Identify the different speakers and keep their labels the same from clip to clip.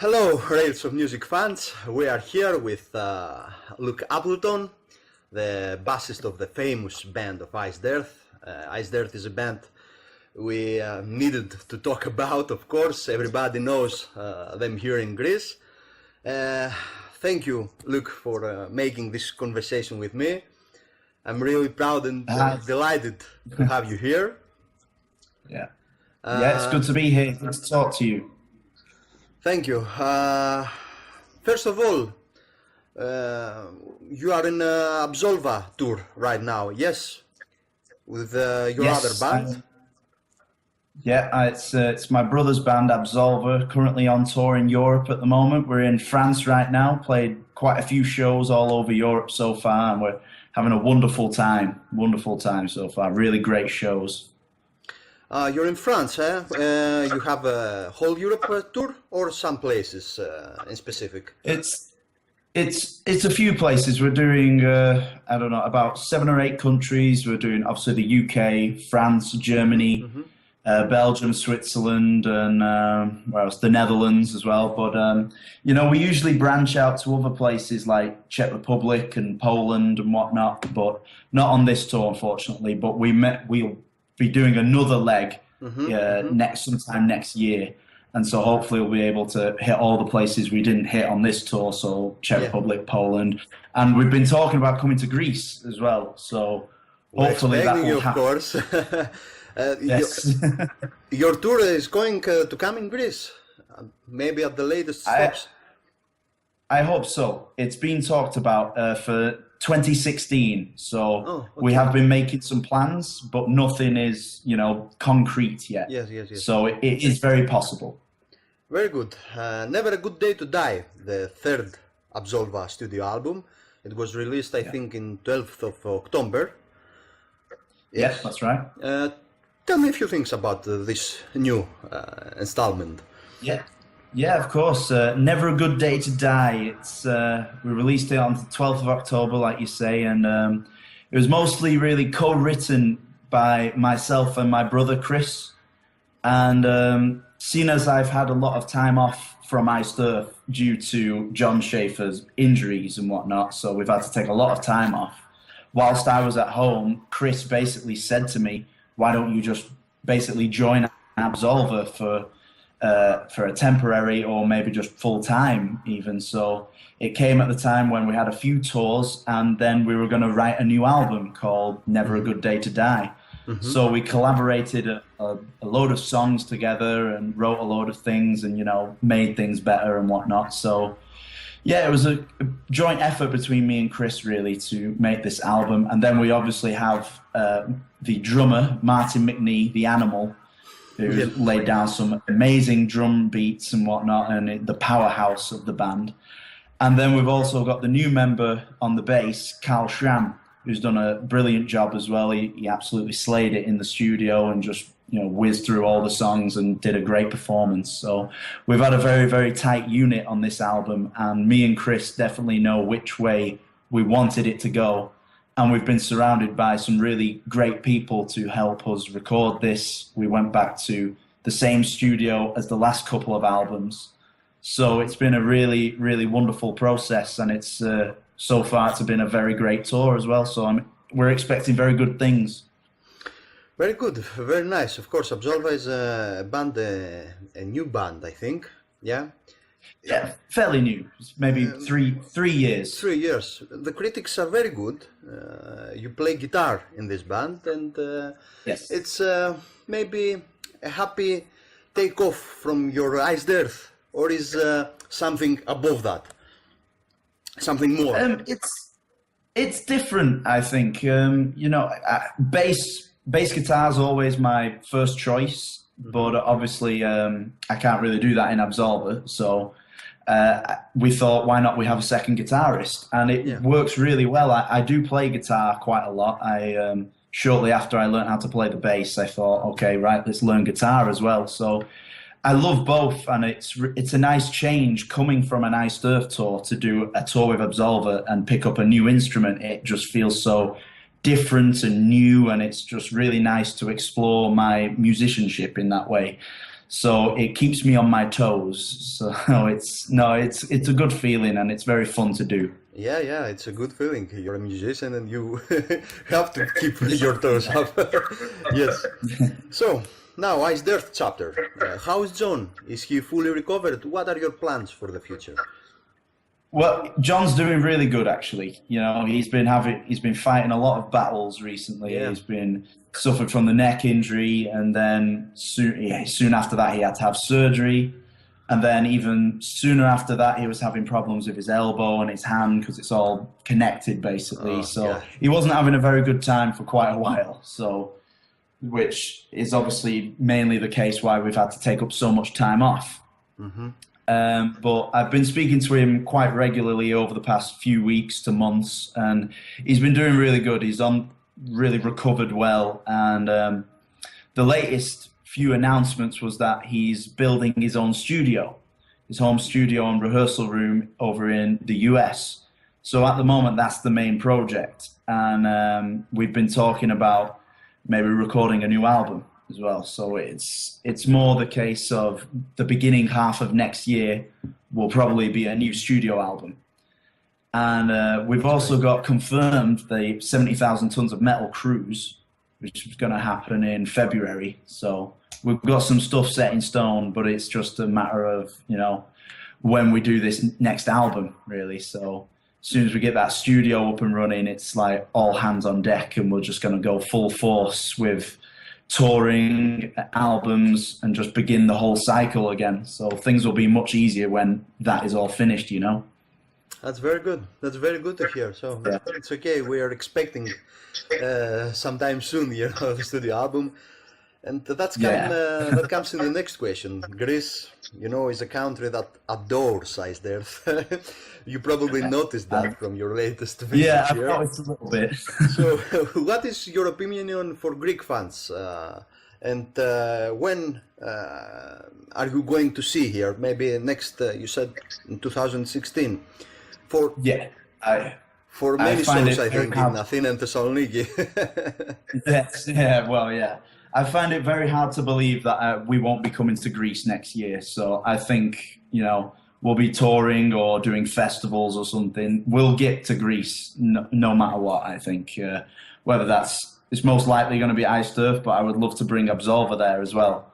Speaker 1: Hello, Rails of Music fans. We are here with Luke Appleton, the bassist of the famous band of Iced Earth. Iced Earth is a band we needed to talk about, of course. Everybody knows them here in Greece. Thank you, Luke, for making this conversation with me. I'm really proud and delighted to have you here.
Speaker 2: Yeah, it's good to be here. Good to talk to you.
Speaker 1: Thank you. First of all, you are in Absolva tour right now, yes? With your other band?
Speaker 2: It's my brother's band, Absolva, currently on tour in Europe at the moment. We're in France right now, played quite a few shows all over Europe so far, and we're having a wonderful time so far. Really great shows.
Speaker 1: You're in France, eh? You have a whole Europe tour, or some places in specific?
Speaker 2: It's a few places. We're doing I don't know, about 7 or 8 countries. We're doing obviously the UK, France, Germany, Belgium, Switzerland, and where else? The Netherlands as well. But you know, we usually branch out to other places like Czech Republic and Poland and whatnot, but not on this tour, unfortunately. But we'll be doing another leg sometime next year, and so hopefully we'll be able to hit all the places we didn't hit on this tour. So Czech Republic, Poland, and we've been talking about coming to Greece as well. So hopefully that will happen.
Speaker 1: Of course.
Speaker 2: Yes.
Speaker 1: Your tour is going to come in Greece, maybe at the latest stops.
Speaker 2: I hope so. It's been talked about for 2016, so we have been making some plans, but nothing is, concrete yet.
Speaker 1: Yes.
Speaker 2: So it is very possible.
Speaker 1: Very good. Never a Good Day to Die, the third Absolva studio album. It was released, I think, in 12th of October.
Speaker 2: Yes, that's right.
Speaker 1: Tell me a few things about this new installment.
Speaker 2: Yeah, of course. Never a Good Day to Die. It's we released it on the 12th of October, like you say, and it was mostly really co-written by myself and my brother Chris. And seeing as I've had a lot of time off from Iced Earth due to John Schaefer's injuries and whatnot, so we've had to take a lot of time off. Whilst I was at home, Chris basically said to me, "Why don't you just basically join Absolva for a temporary or maybe just full time even?" So it came at the time when we had a few tours, and then we were going to write a new album called Never a Good Day to Die. So we collaborated a load of songs together and wrote a load of things and, made things better and whatnot. So yeah, it was a joint effort between me and Chris really to make this album. And then we obviously have the drummer, Martin McNee, the Animal, who laid down some amazing drum beats and whatnot, and the powerhouse of the band. And then we've also got the new member on the bass, Carl Schramm, who's done a brilliant job as well. He absolutely slayed it in the studio and just whizzed through all the songs and did a great performance. So we've had a very, very tight unit on this album, and me and Chris definitely know which way we wanted it to go. And we've been surrounded by some really great people to help us record this. We went back to the same studio as the last couple of albums. So it's been a really, really wonderful process. And it's so far it's been a very great tour as well. So we're expecting very good things.
Speaker 1: Very good. Very nice. Of course, Absolva is a band, a new band, I think. Yeah.
Speaker 2: Yeah, fairly new. Maybe 3 years.
Speaker 1: 3 years. The critics are very good. You play guitar in this band, and
Speaker 2: yes,
Speaker 1: it's maybe a happy takeoff from your Iced Earth, or is something above that, something more.
Speaker 2: It's different, I think. Bass guitar is always my first choice, but obviously I can't really do that in Absolva. So we thought, why not we have a second guitarist? And it works really well. I do play guitar quite a lot. Shortly after I learned how to play the bass, I thought, okay, right, let's learn guitar as well. So I love both, and it's a nice change coming from an Iced Earth tour to do a tour with Absolva and pick up a new instrument. It just feels so different and new, and it's just really nice to explore my musicianship in that way. So it keeps me on my toes. So it's a good feeling, and it's very fun to do.
Speaker 1: Yeah, yeah, it's a good feeling. You're a musician and you have to keep your toes up. Yes. So, now Ice Dirt chapter. How is John? Is he fully recovered? What are your plans for the future?
Speaker 2: Well, John's doing really good, actually. You know, he's been fighting a lot of battles recently.
Speaker 1: Yeah.
Speaker 2: He's been suffered from the neck injury, and then soon after that he had to have surgery. And then even sooner after that, he was having problems with his elbow and his hand because it's all connected, basically. So he wasn't having a very good time for quite a while. So, which is obviously mainly the case why we've had to take up so much time off.
Speaker 1: Mm-hmm.
Speaker 2: But I've been speaking to him quite regularly over the past few weeks to months, and he's been doing really good. He's really recovered well, and the latest few announcements was that he's building his own studio, his home studio and rehearsal room over in the US. So at the moment, that's the main project. And we've been talking about maybe recording a new album as well. So it's more the case of the beginning half of next year will probably be a new studio album. And we've also got confirmed the 70,000 Tons of Metal cruise, which is going to happen in February. So we've got some stuff set in stone, but it's just a matter of, you know, when we do this next album, really. So as soon as we get that studio up and running, it's like all hands on deck, and we're just going to go full force with touring, albums, and just begin the whole cycle again. So things will be much easier when that is all finished, you know.
Speaker 1: That's very good. That's very good to hear. So
Speaker 2: Yeah.
Speaker 1: it's okay. We are expecting sometime soon, you know, the studio album. And that comes in the next question. Greece, you know, is a country that adores Ice Dirt. You probably noticed that from your latest visit
Speaker 2: Yeah, I've
Speaker 1: here.
Speaker 2: noticed a little bit.
Speaker 1: So, what is your opinion for Greek fans? And when are you going to see here? Maybe next, you said in 2016.
Speaker 2: Yeah,
Speaker 1: For many
Speaker 2: find
Speaker 1: shows,
Speaker 2: it
Speaker 1: I
Speaker 2: very
Speaker 1: think,
Speaker 2: hard.
Speaker 1: in Athena and Thessaloniki.
Speaker 2: Yeah. I find it very hard to believe that we won't be coming to Greece next year. So I think, you know, we'll be touring or doing festivals or something. We'll get to Greece no matter what, I think. Whether it's most likely going to be Ice Dirt, but I would love to bring Absolva there as well.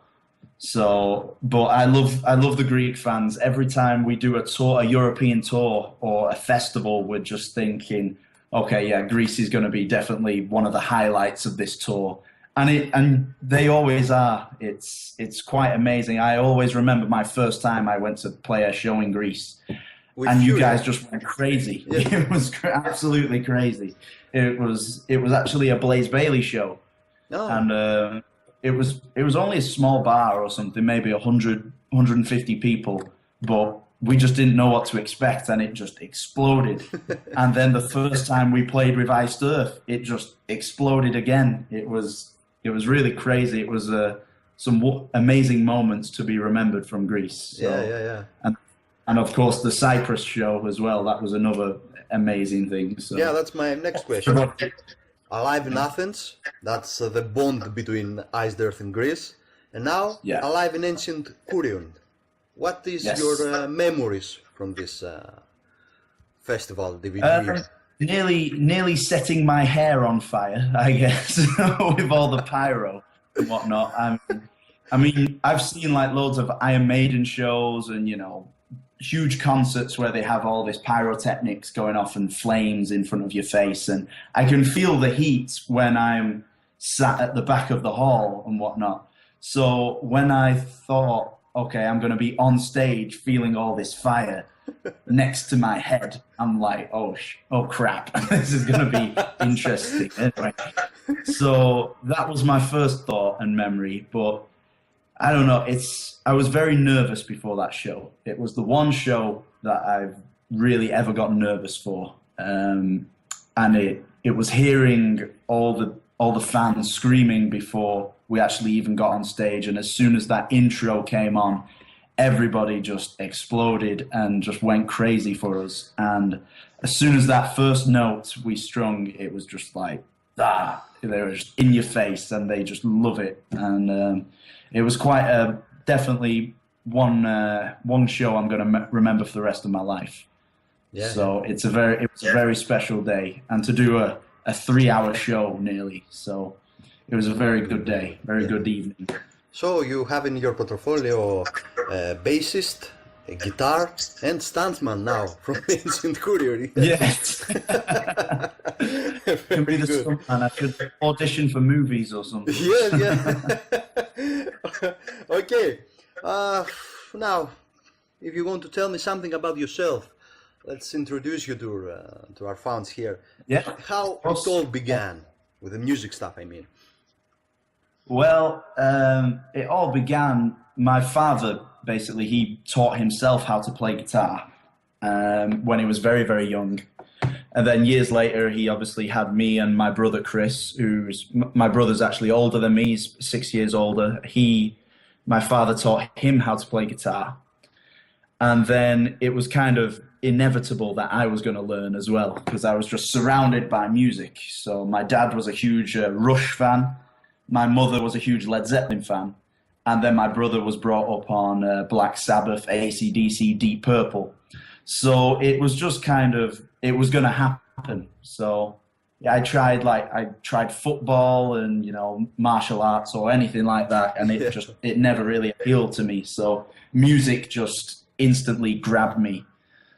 Speaker 2: So, but I love the Greek fans. Every time we do a tour, a European tour or a festival, we're just thinking, okay, yeah, Greece is going to be definitely one of the highlights of this tour. And they always are. It's quite amazing. I always remember my first time I went to play a show in Greece, and you guys just went crazy. Yeah. It was absolutely crazy. It was actually a Blaze Bayley show, and it was only a small bar or something, maybe 100, 150 people, but we just didn't know what to expect, and it just exploded. And then the first time we played with Ice Dirt, it just exploded again. It was really crazy. It was some amazing moments to be remembered from Greece. So,
Speaker 1: Yeah.
Speaker 2: And of course the Cyprus show as well. That was another amazing thing. So.
Speaker 1: Yeah, that's my next question. Alive in Athens, that's the bond between Ice Dirt and Greece. And now, alive in ancient Kourion. What is your memories from this festival, DVD?
Speaker 2: Nearly setting my hair on fire, I guess, with all the pyro and whatnot. I mean, I've seen like loads of Iron Maiden shows and, you know, huge concerts where they have all this pyrotechnics going off and flames in front of your face. And I can feel the heat when I'm sat at the back of the hall and whatnot. So when I thought, okay, I'm going to be on stage feeling all this fire next to my head, I'm like, oh crap, this is going to be interesting. Anyway, so that was my first thought and memory, but I don't know, I was very nervous before that show. It was the one show that I've really ever got nervous for. And it was hearing all the fans screaming before we actually even got on stage. And as soon as that intro came on, everybody just exploded and just went crazy for us. And as soon as that first note we strung, it was just like, they were just in your face and they just love it. And it was quite a definitely one show I'm going to remember for the rest of my life.
Speaker 1: Yeah.
Speaker 2: So it was a very special day, and to do a 3-hour show nearly. So it was a very good day, very good evening.
Speaker 1: So you have in your portfolio bassist, a guitar, and stuntman now from Ancient Courier.
Speaker 2: Yes. Can be the stuntman. I should audition for movies or something.
Speaker 1: Yeah. Okay. Now, if you want to tell me something about yourself, let's introduce you to our fans here.
Speaker 2: Yeah.
Speaker 1: How it all began with the music stuff, I mean.
Speaker 2: Well, it all began, my father, basically, he taught himself how to play guitar when he was very, very young. And then years later, he obviously had me and my brother Chris, my brother's actually older than me, he's 6 years older. My father taught him how to play guitar. And then it was kind of inevitable that I was going to learn as well, because I was just surrounded by music. So my dad was a huge Rush fan. My mother was a huge Led Zeppelin fan. And then my brother was brought up on Black Sabbath, AC/DC, Deep Purple. So it was just kind of, it was going to happen. So yeah, I tried football and, martial arts or anything like that. And it never really appealed to me. So music just instantly grabbed me.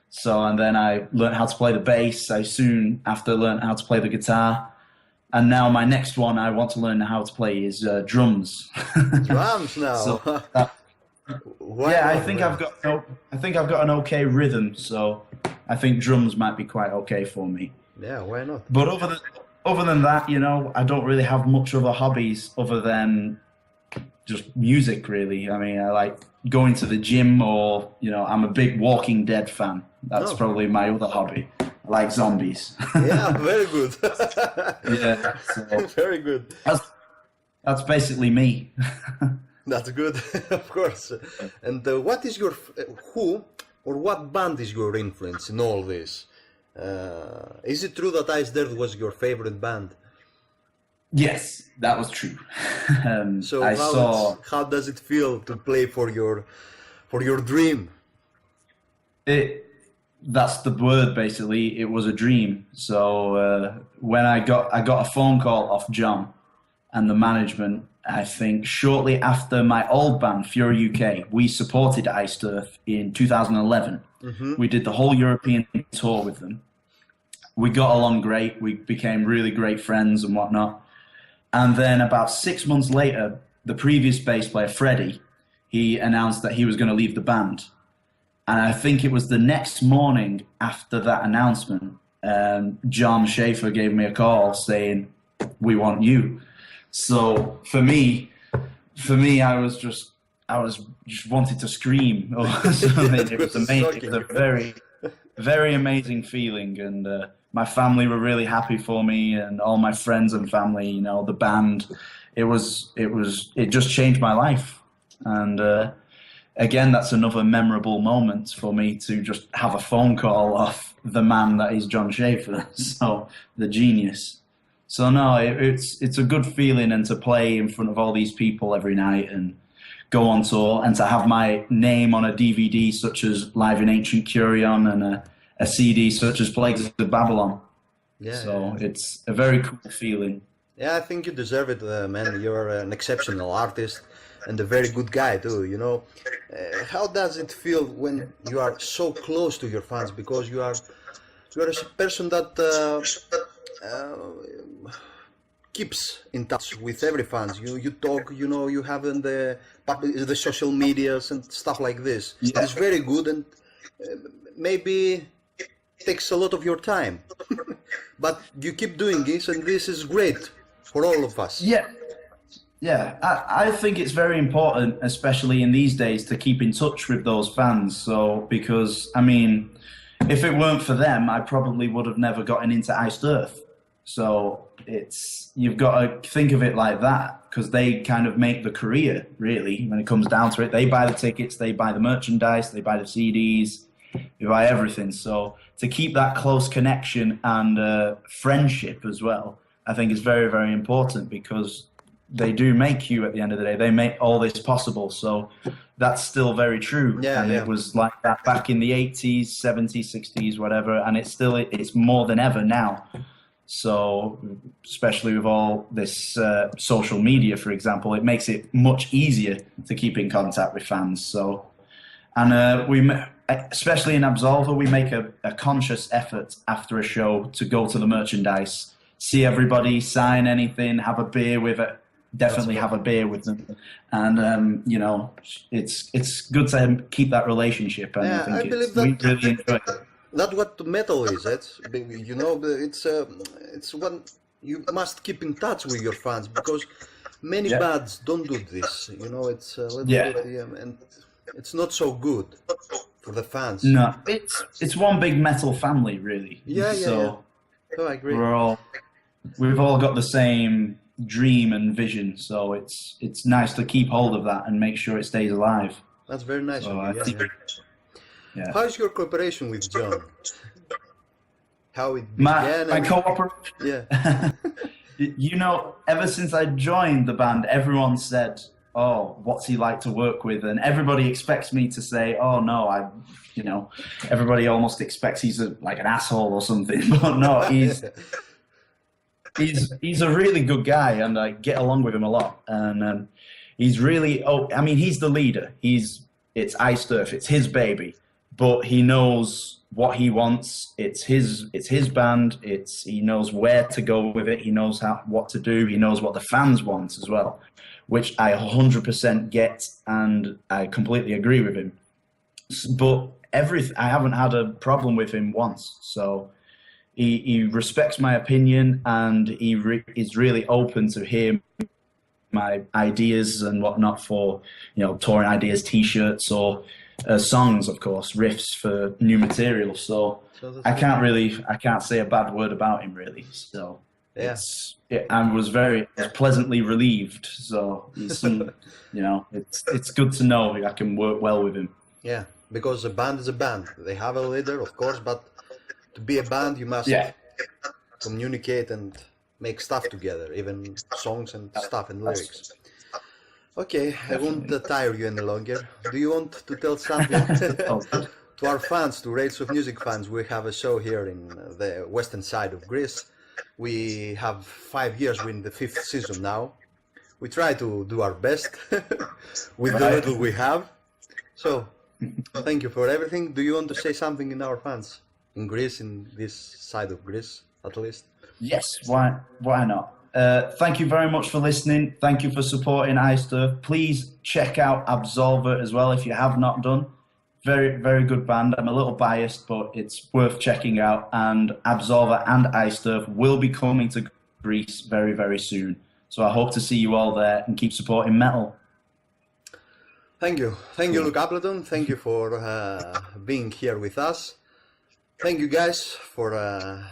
Speaker 2: So, and then I learned how to play the bass. I soon after learned how to play the guitar. And now my next one I want to learn how to play is drums.
Speaker 1: Drums now.
Speaker 2: So I think I've got an okay rhythm. So I think drums might be quite okay for me.
Speaker 1: Yeah, why not?
Speaker 2: But other than that, I don't really have much other hobbies other than just music, really. I mean, I like going to the gym, or I'm a big Walking Dead fan. That's probably my other hobby. I like zombies.
Speaker 1: Yeah, very good.
Speaker 2: Yeah, so
Speaker 1: very good.
Speaker 2: That's basically me.
Speaker 1: That's good, of course. And what is who or what band is your influence in all this? Is it true that Iced Earth was your favorite band?
Speaker 2: Yes, that was true.
Speaker 1: So how does it feel to play for your dream?
Speaker 2: That's the word, basically. It was a dream. So when I got a phone call off John and the management, I think shortly after my old band, Fury UK, we supported Iced Earth in 2011. Mm-hmm. We did the whole European tour with them. We got along great. We became really great friends and whatnot. And then about 6 months later, the previous bass player, Freddie, he announced that he was going to leave the band. And I think it was the next morning after that announcement, John Schaefer gave me a call saying, "We want you." So for me, I was just wanted to scream or something. It was amazing. It was a very, very amazing feeling, and my family were really happy for me, and all my friends and family. The band. It just changed my life, and again, that's another memorable moment for me to just have a phone call off the man that is John Schaefer, so the genius. So no, it's a good feeling, and to play in front of all these people every night and go on tour, and to have my name on a DVD such as Live in Ancient Curion and a CD such as Plagues of Babylon.
Speaker 1: Yeah.
Speaker 2: So it's a very cool feeling.
Speaker 1: Yeah, I think you deserve it, man. You're an exceptional artist and a very good guy too. How does it feel when you are so close to your fans, because you are a person that keeps in touch with every fans. You talk, you have in the social medias and stuff like this.
Speaker 2: Yeah.
Speaker 1: It's very good, and maybe takes a lot of your time, but you keep doing this, and this is great for all of us.
Speaker 2: Yeah, I think it's very important, especially in these days, to keep in touch with those fans. So, because, I mean, if it weren't for them, I probably would have never gotten into Iced Earth. So you've got to think of it like that, because they kind of make the career, really, when it comes down to it. They buy the tickets, they buy the merchandise, they buy the CDs, they buy everything. So to keep that close connection and friendship as well, I think is very, very important, because they do make you at the end of the day. They make all this possible. So that's still very true.
Speaker 1: Yeah,
Speaker 2: and
Speaker 1: yeah.
Speaker 2: it was like that back in the 80s, 70s, 60s, whatever. And it's more than ever now. So especially with all this social media, for example, it makes it much easier to keep in contact with fans. So, and especially in Absolver, we make a conscious effort after a show to go to the merchandise, see everybody, sign anything, have a beer with it. Definitely have a beer with them, and you know, it's good to keep that relationship. And
Speaker 1: Yeah, I believe that
Speaker 2: we really enjoy it.
Speaker 1: that's what metal is. You know, it's one you must keep in touch with your fans, because many bands don't do this. You know, it's a little bit, and it's not so good for the fans.
Speaker 2: No, it's one big metal family, really.
Speaker 1: Yeah, yeah,
Speaker 2: so
Speaker 1: yeah. Oh, I agree.
Speaker 2: We've all got the same dream and vision, so it's nice to keep hold of that and make sure it stays alive.
Speaker 1: That's very nice
Speaker 2: So
Speaker 1: of you.
Speaker 2: yeah.
Speaker 1: How's your cooperation with John? How it
Speaker 2: My
Speaker 1: began?
Speaker 2: cooperation.
Speaker 1: Yeah.
Speaker 2: You know, ever since I joined the band, everyone said, "Oh, what's he like to work with?" And everybody expects me to say, "Oh no, you know," everybody almost expects he's like an asshole or something. But no, he's a really good guy, and I get along with him a lot. And he's really, I mean, he's the leader. It's Iced Earth, it's his baby, but he knows what he wants. It's his band. He knows where to go with it. He knows what to do. He knows what the fans want as well, which I 100% get, and I completely agree with him. But I haven't had a problem with him once. So he respects my opinion, and he is really open to hear my ideas and whatnot for, you know, touring ideas, T-shirts, or songs, of course, riffs for new material. So I can't say a bad word about him, really. So
Speaker 1: yeah.
Speaker 2: I was very pleasantly relieved. So you know, it's good to know I can work well with him.
Speaker 1: Yeah, because a band is a band. They have a leader, of course, but to be a band, you must communicate and make stuff together, even songs and stuff and lyrics. Okay, I won't tire you any longer. Do you want to tell something to our fans, to Rails of Music fans? We have a show here in the western side of Greece. We have 5 years, we're in the 5th season now. We try to do our best with the little we have. So, thank you for everything. Do you want to say something in our fans? In Greece, in this side of Greece, at least?
Speaker 2: Yes, why not? Thank you very much for listening. Thank you for supporting Iced Earth. Please check out Absolver as well if you have not done. Very, very good band. I'm a little biased, but it's worth checking out. And Absolver and Iced Earth will be coming to Greece very, very soon. So I hope to see you all there, and keep supporting metal.
Speaker 1: Thank you. Thank you, Luke Appleton. Thank you for being here with us. Thank you guys for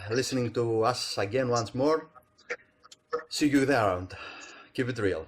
Speaker 1: listening to us again once more. See you there, and keep it real.